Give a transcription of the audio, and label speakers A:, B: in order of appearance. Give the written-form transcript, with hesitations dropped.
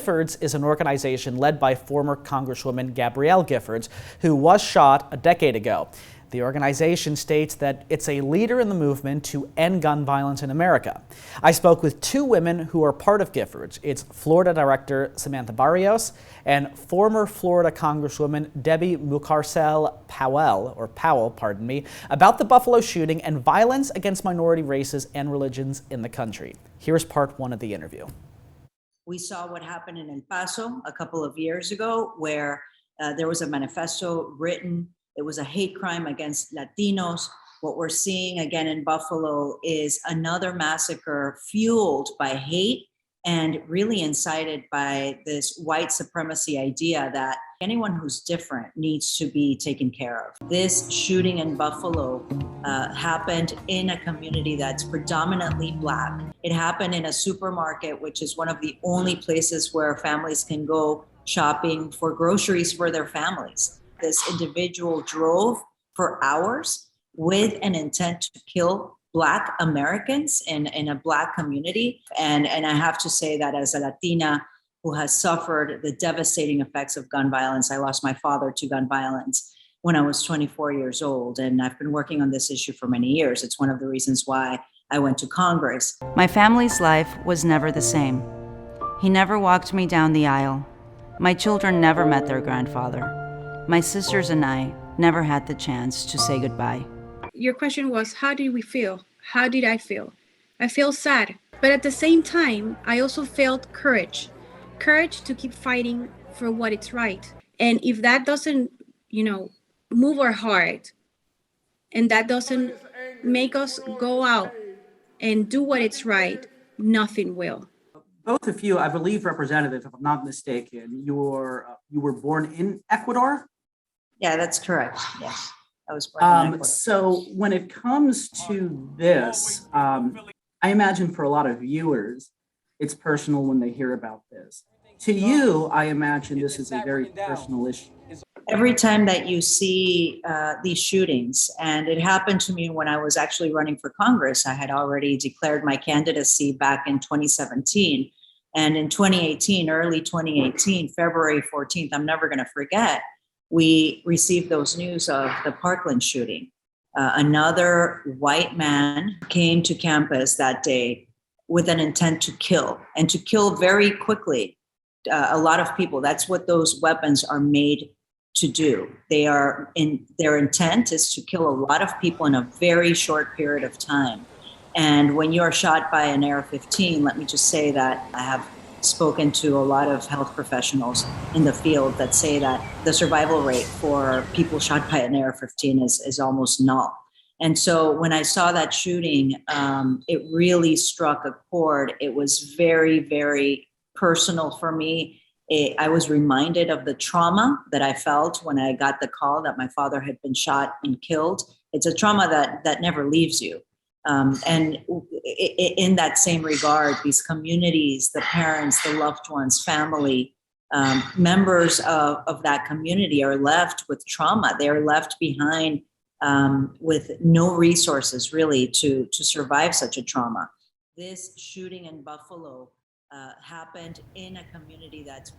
A: Giffords is an organization led by former Congresswoman Gabrielle Giffords, who was shot a decade ago. The organization states that it's a leader in the movement to end gun violence in America. I spoke with two women who are part of Giffords. It's Florida Director Samantha Barrios and former Florida Congresswoman Debbie Mucarsel-Powell, about the Buffalo shooting and violence against minority races and religions in the country. Here's part one of the interview.
B: We saw what happened in El Paso a couple of years ago, where there was a manifesto written. It was a hate crime against Latinos. What we're seeing again in Buffalo is another massacre fueled by hate and really incited by this white supremacy idea that anyone who's different needs to be taken care of. This shooting in Buffalo happened in a community that's predominantly Black. It happened in a supermarket, which is one of the only places where families can go shopping for groceries for their families. This individual drove for hours with an intent to kill Black Americans in a Black community. And I have to say that as a Latina who has suffered the devastating effects of gun violence, I lost my father to gun violence when I was 24 years old. And I've been working on this issue for many years. It's one of the reasons why I went to Congress.
C: My family's life was never the same. He never walked me down the aisle. My children never met their grandfather. My sisters and I never had the chance to say goodbye.
D: Your question was, how did we feel? How did I feel? I feel sad, but at the same time, I also felt courage to keep fighting for what is right. And if that doesn't, move our heart, and that doesn't make us go out and do what is right, nothing will.
E: Both of you, I believe, Representative, if I'm not mistaken, you were born in Ecuador?
B: Yeah, that's correct. Yes, I was born in Ecuador.
E: So when it comes to this, I imagine for a lot of viewers, it's personal when they hear about this. To you, I imagine this is a very personal issue.
B: Every time that you see these shootings, and it happened to me when I was actually running for Congress, I had already declared my candidacy back in 2017. And in 2018, early 2018, February 14th, I'm never going to forget, we received those news of the Parkland shooting. Another white man came to campus that day with an intent to kill, and to kill very quickly a lot of people. That's what those weapons are made to do. Their intent is to kill a lot of people in a very short period of time. And when you are shot by an AR-15, let me just say that I have spoken to a lot of health professionals in the field that say that the survival rate for people shot by an AR-15 is almost null. And so when I saw that shooting, it really struck a chord. It was very, very personal for me. I was reminded of the trauma that I felt when I got the call that my father had been shot and killed. It's a trauma that never leaves you. And in that same regard, these communities, the parents, the loved ones, family, members of that community are left with trauma. They're left behind with no resources really to survive such a trauma. This shooting in Buffalo happened in a community that's